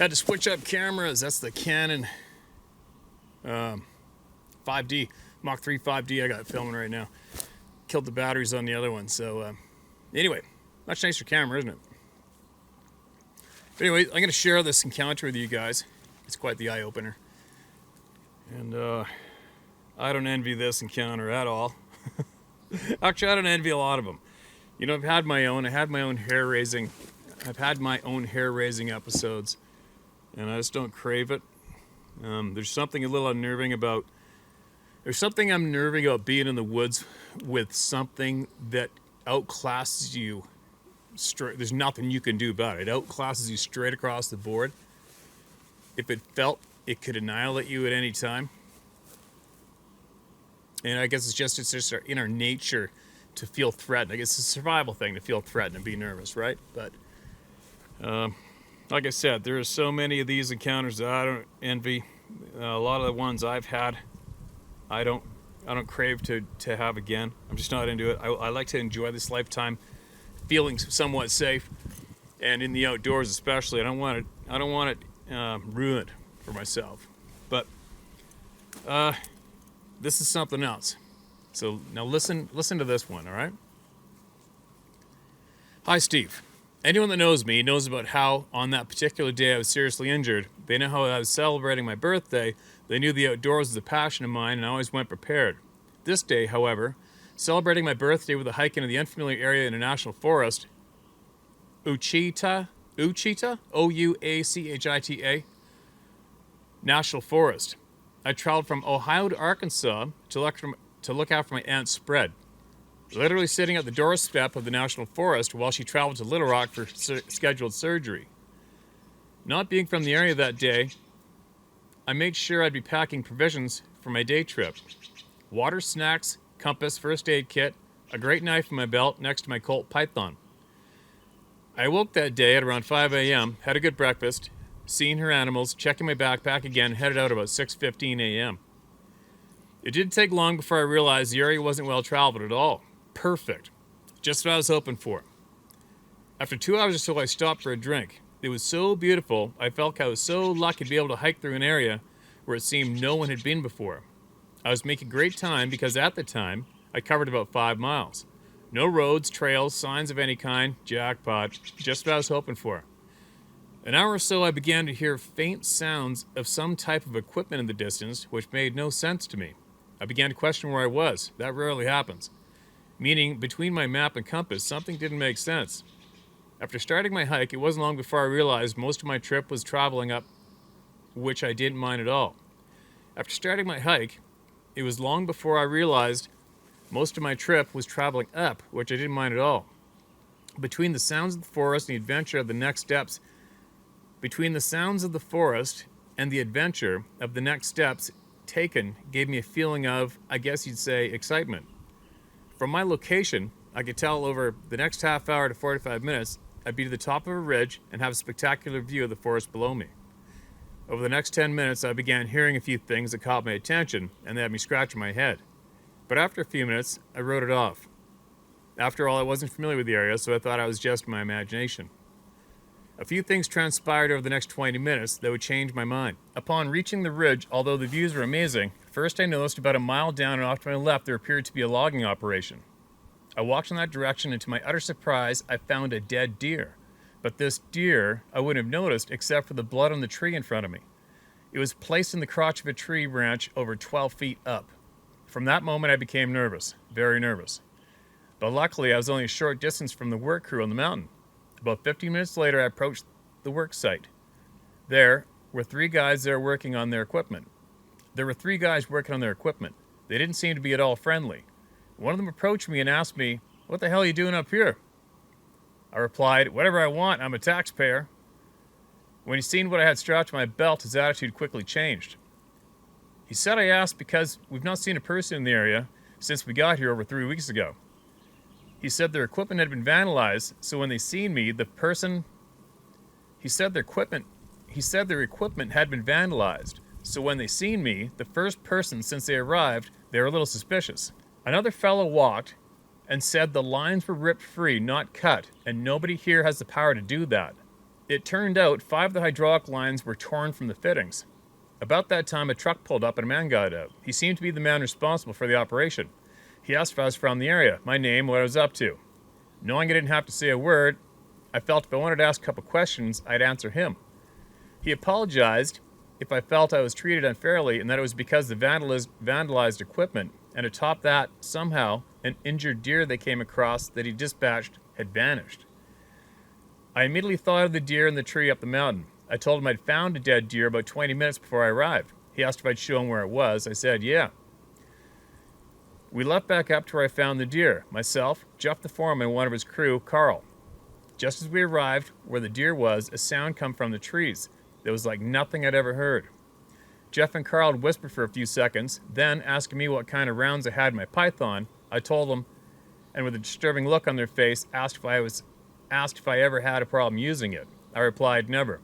Had to switch up cameras. That's the Canon 5D, Mach 3 5D I got filming right now. Killed the batteries on the other one. So anyway, much nicer camera, isn't it? Anyway, I'm going to share this encounter with you guys. It's quite the eye-opener. And I don't envy this encounter at all. Actually, I don't envy a lot of them. You know, I've had my own hair-raising episodes, and I just don't crave it. There's something a little unnerving about being in the woods with something that outclasses you. There's nothing you can do about it. It outclasses you straight across the board. If it felt it could annihilate you at any time. And I guess it's just in our nature to feel threatened. I guess it's a survival thing to feel threatened and be nervous, right? But like I said, there are so many of these encounters that I don't envy. A lot of the ones I've had, I don't crave to have again. I'm just not into it. I like to enjoy this lifetime feeling somewhat safe, and in the outdoors especially. I don't want it ruined for myself. But this is something else. So now listen to this one, all right? Hi, Steve. Anyone that knows me knows about how on that particular day I was seriously injured. They know how I was celebrating my birthday. They knew the outdoors was a passion of mine, and I always went prepared. This day, however, celebrating my birthday with a hike into the unfamiliar area in a national forest, Ouachita, Ouachita National Forest. I traveled from Ohio to Arkansas to look after my aunt's spread. Literally sitting at the doorstep of the National Forest while she traveled to Little Rock for scheduled surgery. Not being from the area that day, I made sure I'd be packing provisions for my day trip. Water, snacks, compass, first aid kit, a great knife in my belt next to my Colt Python. I awoke that day at around 5 a.m., had a good breakfast, seen her animals, checking my backpack again, headed out about 6:15 a.m. It didn't take long before I realized the area wasn't well traveled at all. Perfect. Just what I was hoping for. After 2 hours or so, I stopped for a drink. It was so beautiful, I felt I was so lucky to be able to hike through an area where it seemed no one had been before. I was making great time because at the time, I covered about 5 miles. No roads, trails, signs of any kind, jackpot, just what I was hoping for. An hour or so, I began to hear faint sounds of some type of equipment in the distance, which made no sense to me. I began to question where I was. That rarely happens. Meaning, between my map and compass, something didn't make sense. After starting my hike, it wasn't long before I realized most of my trip was traveling up, which I didn't mind at all. After starting my hike, it was long before I realized most of my trip was traveling up, which I didn't mind at all. Between the sounds of the forest and the adventure of the next steps taken gave me a feeling of, I guess you'd say, excitement. From my location, I could tell over the next half hour to 45 minutes, I'd be to the top of a ridge and have a spectacular view of the forest below me. Over the next 10 minutes, I began hearing a few things that caught my attention and they had me scratching my head. But after a few minutes, I wrote it off. After all, I wasn't familiar with the area, so I thought I was just my imagination. A few things transpired over the next 20 minutes that would change my mind. Upon reaching the ridge, although the views were amazing, first I noticed about a mile down and off to my left there appeared to be a logging operation. I walked in that direction and to my utter surprise, I found a dead deer. But this deer I wouldn't have noticed except for the blood on the tree in front of me. It was placed in the crotch of a tree branch over 12 feet up. From that moment I became nervous, very nervous. But luckily I was only a short distance from the work crew on the mountain. About 15 minutes later, I approached the work site. There were 3 guys there working on their equipment. They didn't seem to be at all friendly. One of them approached me and asked me, "What the hell are you doing up here?" I replied, "Whatever I want, I'm a taxpayer." When he seen what I had strapped to my belt, his attitude quickly changed. He said I asked because we've not seen a person in the area since we got here over 3 weeks ago. He said their equipment had been vandalized, so when they seen me, He said their equipment had been vandalized, so when they seen me, the first person since they arrived, they were a little suspicious. Another fellow walked and said the lines were ripped free, not cut, and nobody here has the power to do that. It turned out 5 of the hydraulic lines were torn from the fittings. About that time, a truck pulled up and a man got out. He seemed to be the man responsible for the operation. He asked if I was from the area, my name, what I was up to. Knowing I didn't have to say a word, I felt if I wanted to ask a couple questions, I'd answer him. He apologized if I felt I was treated unfairly and that it was because the vandalized equipment, and to top that, somehow, an injured deer they came across that he dispatched had vanished. I immediately thought of the deer in the tree up the mountain. I told him I'd found a dead deer about 20 minutes before I arrived. He asked if I'd show him where it was. I said, yeah. We left back up to where I found the deer. Myself, Jeff the foreman, and one of his crew, Carl. Just as we arrived where the deer was, a sound come from the trees. It was like nothing I'd ever heard. Jeff and Carl had whispered for a few seconds, then, asking me what kind of rounds I had in my python, I told them, and with a disturbing look on their face, asked if I ever had a problem using it. I replied, never.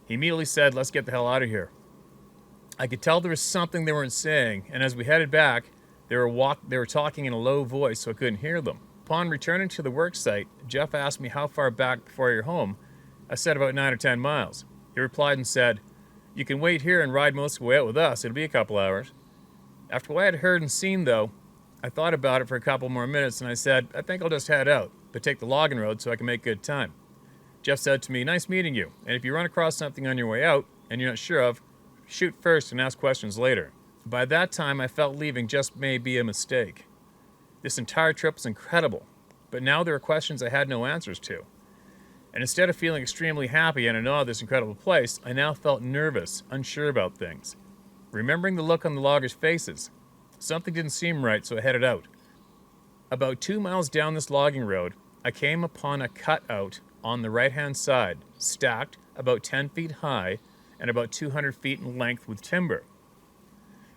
He immediately said, let's get the hell out of here. I could tell there was something they weren't saying, and as we headed back, they were talking in a low voice so I couldn't hear them. Upon returning to the work site, Jeff asked me how far back before you're home. I said about 9 or 10 miles. He replied and said, you can wait here and ride most of the way out with us. It'll be a couple hours. After what I had heard and seen, though, I thought about it for a couple more minutes and I said, I think I'll just head out, but take the logging road so I can make good time. Jeff said to me, nice meeting you, and if you run across something on your way out and you're not sure of, shoot first and ask questions later. By that time, I felt leaving just may be a mistake. This entire trip was incredible, but now there were questions I had no answers to. And instead of feeling extremely happy and in awe of this incredible place, I now felt nervous, unsure about things. Remembering the look on the loggers' faces, something didn't seem right, so I headed out. About 2 miles down this logging road, I came upon a cutout on the right-hand side, stacked about 10 feet high and about 200 feet in length with timber,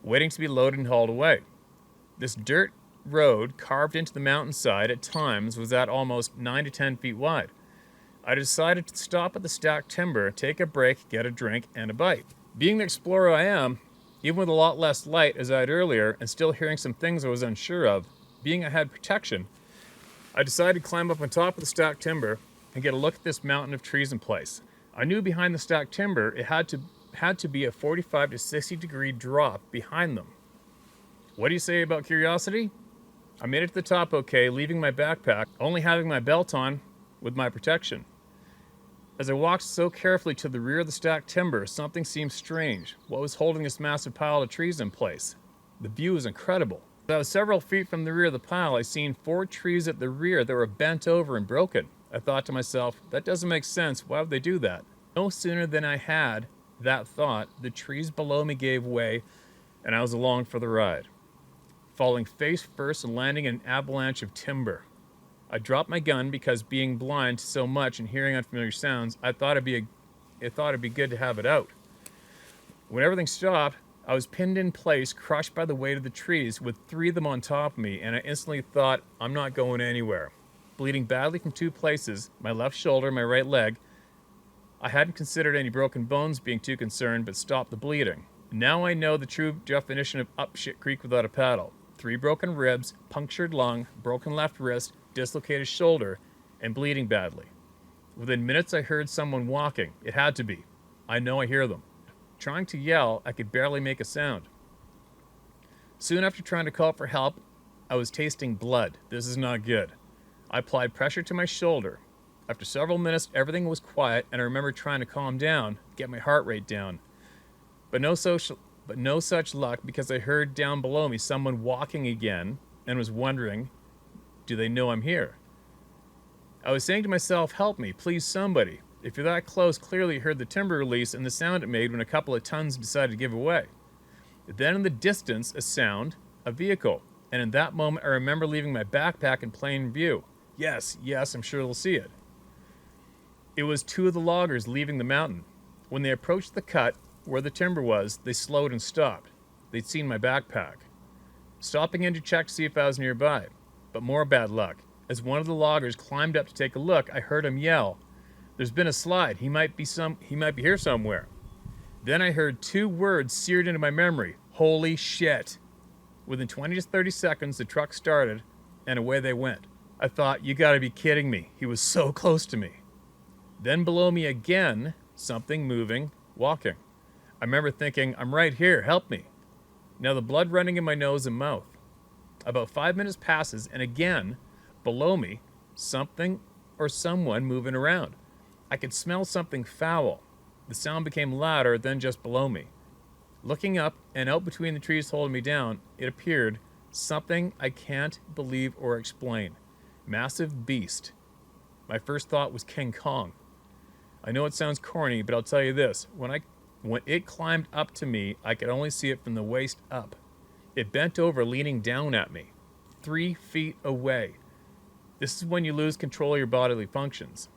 waiting to be loaded and hauled away. This dirt road carved into the mountainside at times was at almost 9 to 10 feet wide. I decided to stop at the stacked timber, take a break, get a drink, and a bite. Being the explorer I am, even with a lot less light as I had earlier, and still hearing some things I was unsure of, being I had protection, I decided to climb up on top of the stacked timber and get a look at this mountain of trees in place. I knew behind the stacked timber it had to be a 45 to 60 degree drop behind them. What do you say about curiosity? I made it to the top okay, leaving my backpack, only having my belt on with my protection. As I walked so carefully to the rear of the stacked timber, something seemed strange. What was holding this massive pile of trees in place? The view was incredible. As I was several feet from the rear of the pile, I seen 4 trees at the rear that were bent over and broken. I thought to myself, that doesn't make sense. Why would they do that? No sooner than I had that thought, the trees below me gave way, and I was along for the ride, falling face first and landing in an avalanche of timber. I dropped my gun because being blind to so much and hearing unfamiliar sounds, I thought it'd be good to have it out. When everything stopped, I was pinned in place, crushed by the weight of the trees, with 3 of them on top of me, and I instantly thought, I'm not going anywhere. Bleeding badly from 2 places, my left shoulder, my right leg. I hadn't considered any broken bones being too concerned, but stopped the bleeding. Now I know the true definition of up shit creek without a paddle. 3 broken ribs, punctured lung, broken left wrist, dislocated shoulder, and bleeding badly. Within minutes I heard someone walking. It had to be. I know I hear them. Trying to yell, I could barely make a sound. Soon after trying to call for help, I was tasting blood. This is not good. I applied pressure to my shoulder. After several minutes, everything was quiet, and I remember trying to calm down, get my heart rate down. But no such luck, because I heard down below me someone walking again and was wondering, do they know I'm here? I was saying to myself, help me, please somebody. If you're that close, clearly you heard the timber release and the sound it made when a couple of tons decided to give away. Then in the distance, a sound, a vehicle, and in that moment I remember leaving my backpack in plain view. Yes, I'm sure they'll see it. It was 2 of the loggers leaving the mountain. When they approached the cut where the timber was, they slowed and stopped. They'd seen my backpack. Stopping in to check to see if I was nearby. But more bad luck. As one of the loggers climbed up to take a look, I heard him yell, "There's been a slide. He might be here somewhere." Then I heard 2 words seared into my memory. Holy shit. Within 20 to 30 seconds, the truck started, and away they went. I thought, you gotta be kidding me. He was so close to me. Then below me again, something moving, walking. I remember thinking, I'm right here, help me. Now the blood running in my nose and mouth. About 5 minutes passes, and again, below me, something or someone moving around. I could smell something foul. The sound became louder than just below me. Looking up and out between the trees holding me down, it appeared something I can't believe or explain. Massive beast. My first thought was King Kong. I know it sounds corny, but I'll tell you this. When it climbed up to me, I could only see it from the waist up. It bent over, leaning down at me, 3 feet away. This is when you lose control of your bodily functions.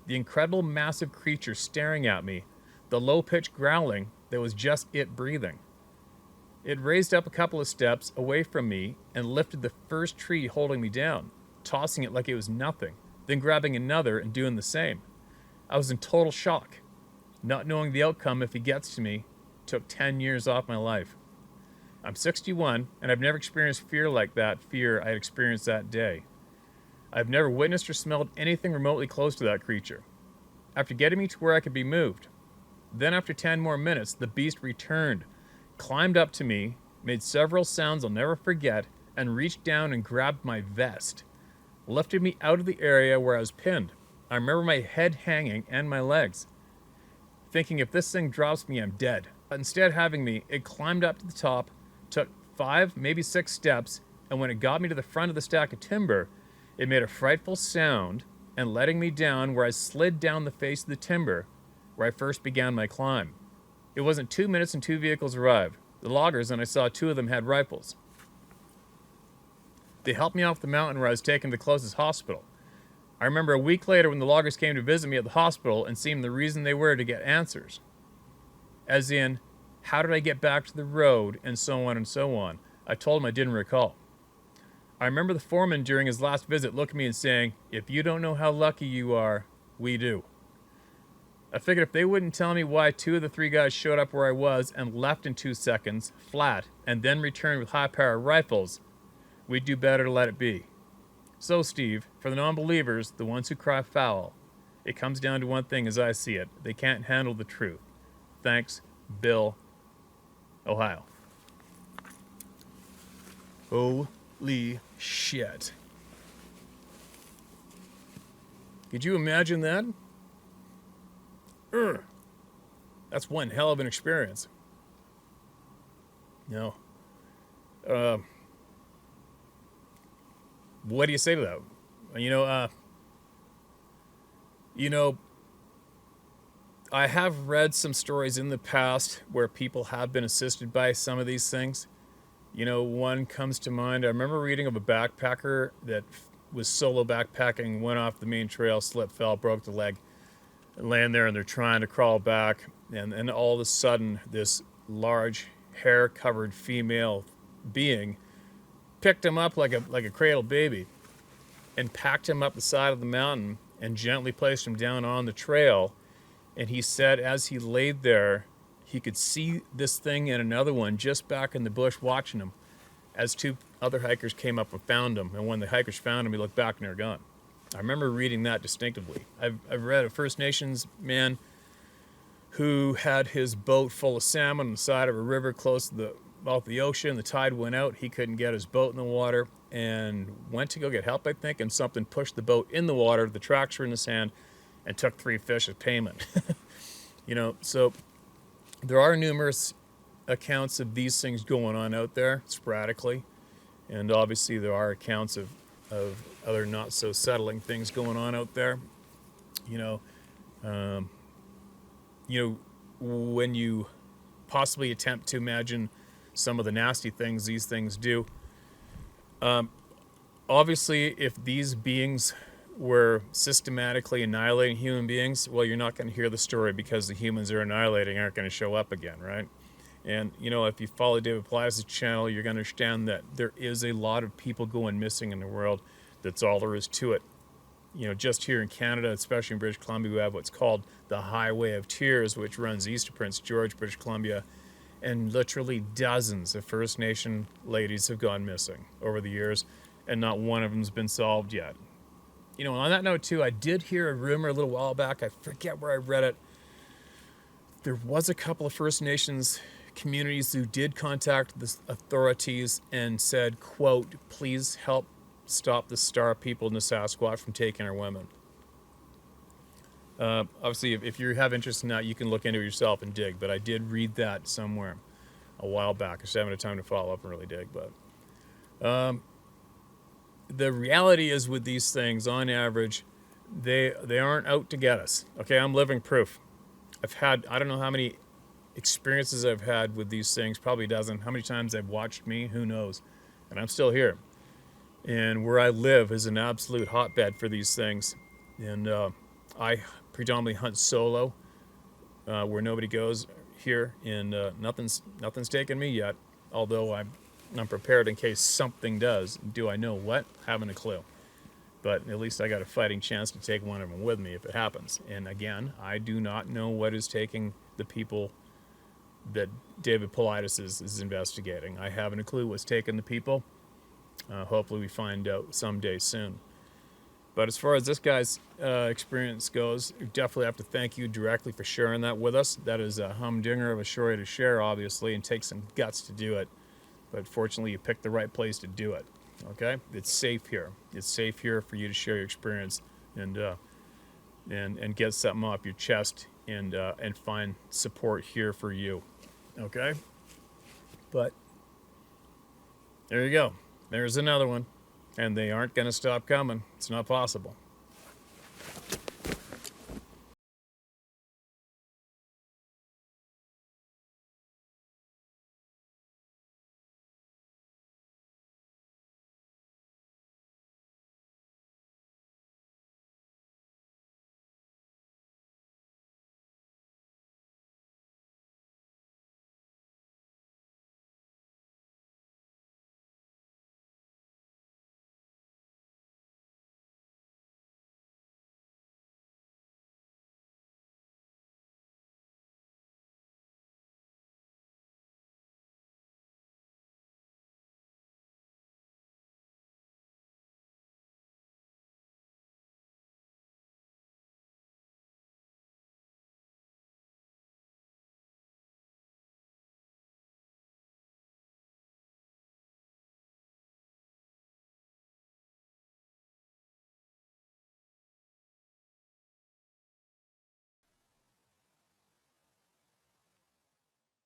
The incredible, massive creature staring at me, the low-pitched growling that was just it breathing. It raised up a couple of steps away from me and lifted the first tree holding me down, tossing it like it was nothing, then grabbing another and doing the same. I was in total shock. Not knowing the outcome if he gets to me took 10 years off my life. I'm 61, and I've never experienced fear like that fear I had experienced that day. I've never witnessed or smelled anything remotely close to that creature. After getting me to where I could be moved, then after 10 more minutes, the beast returned, climbed up to me, made several sounds I'll never forget, and reached down and grabbed my vest. Lifted me out of the area where I was pinned. I remember my head hanging and my legs. Thinking if this thing drops me, I'm dead. But instead of having me, it climbed up to the top, took 5, maybe 6 steps, and when it got me to the front of the stack of timber, it made a frightful sound and letting me down where I slid down the face of the timber where I first began my climb. It wasn't 2 minutes and 2 vehicles arrived. The loggers, and I saw 2 of them had rifles. They helped me off the mountain where I was taken to the closest hospital. I remember a week later when the loggers came to visit me at the hospital and seemed the reason they were to get answers. As in, how did I get back to the road, and so on and so on. I told them I didn't recall. I remember the foreman during his last visit looking at me and saying, if you don't know how lucky you are, we do. I figured if they wouldn't tell me why 2 of the 3 guys showed up where I was and left in 2 seconds, flat, and then returned with high-power rifles, we'd do better to let it be. So, Steve, for the non-believers, the ones who cry foul, it comes down to one thing as I see it. They can't handle the truth. Thanks, Bill, Ohio. Holy shit. Could you imagine that? That's one hell of an experience. No. What do you say to that? I have read some stories in the past where people have been assisted by some of these things. One comes to mind. I remember reading of a backpacker that was solo backpacking, went off the main trail, slipped, fell, broke the leg, laying there, and they're trying to crawl back. And all of a sudden, this large, hair-covered female being picked him up like a cradle baby and packed him up the side of the mountain and gently placed him down on the trail. And he said as he laid there, he could see this thing and another one just back in the bush watching him as 2 other hikers came up and found him. And when the hikers found him, he looked back and they're gone. I remember reading that distinctively. I've read a First Nations man who had his boat full of salmon on the side of a river close to the mouth of the ocean. The tide went out. He couldn't get his boat in the water and went to go get help, I think, and something pushed the boat in the water. The tracks were in the sand and took 3 fish as payment. So there are numerous accounts of these things going on out there sporadically. And obviously there are accounts of other not so settling things going on out there. When you possibly attempt to imagine some of the nasty things these things do. Obviously, if these beings were systematically annihilating human beings, well, you're not going to hear the story because the humans they're annihilating aren't going to show up again, right? And, if you follow David Plies' channel, you're going to understand that there is a lot of people going missing in the world. That's all there is to it. Just here in Canada, especially in British Columbia, we have what's called the Highway of Tears, which runs east of Prince George, British Columbia, and literally dozens of First Nation ladies have gone missing over the years, and not one of them's been solved yet. You know, on that note too, I did hear a rumor a little while back. I forget where I read it. There was a couple of First Nations communities who did contact the authorities and said, quote, please help stop the Star people in the Sasquatch from taking our women. Obviously, if you have interest in that, you can look into it yourself and dig. But I did read that somewhere a while back. I just haven't had time to follow up and really dig. But the reality is with these things, on average, they aren't out to get us. Okay, I'm living proof. I've had, I don't know how many experiences I've had with these things, probably a dozen. How many times they've watched me, who knows? And I'm still here. And where I live is an absolute hotbed for these things. And I predominantly hunt solo, where nobody goes here, and nothing's taken me yet. Although I'm prepared in case something does. Do I know what? Haven't a clue. But at least I got a fighting chance to take one of them with me if it happens. And again, I do not know what is taking the people that David Politis is investigating. I haven't a clue what's taking the people. Hopefully we find out someday soon. But as far as this guy's experience goes, we definitely have to thank you directly for sharing that with us. That is a humdinger of a story to share, obviously, and takes some guts to do it. But fortunately, you picked the right place to do it. Okay, it's safe here. It's safe here for you to share your experience and get something off your chest and find support here for you. Okay, but there you go. There's another one, and they aren't going to stop coming. It's not possible.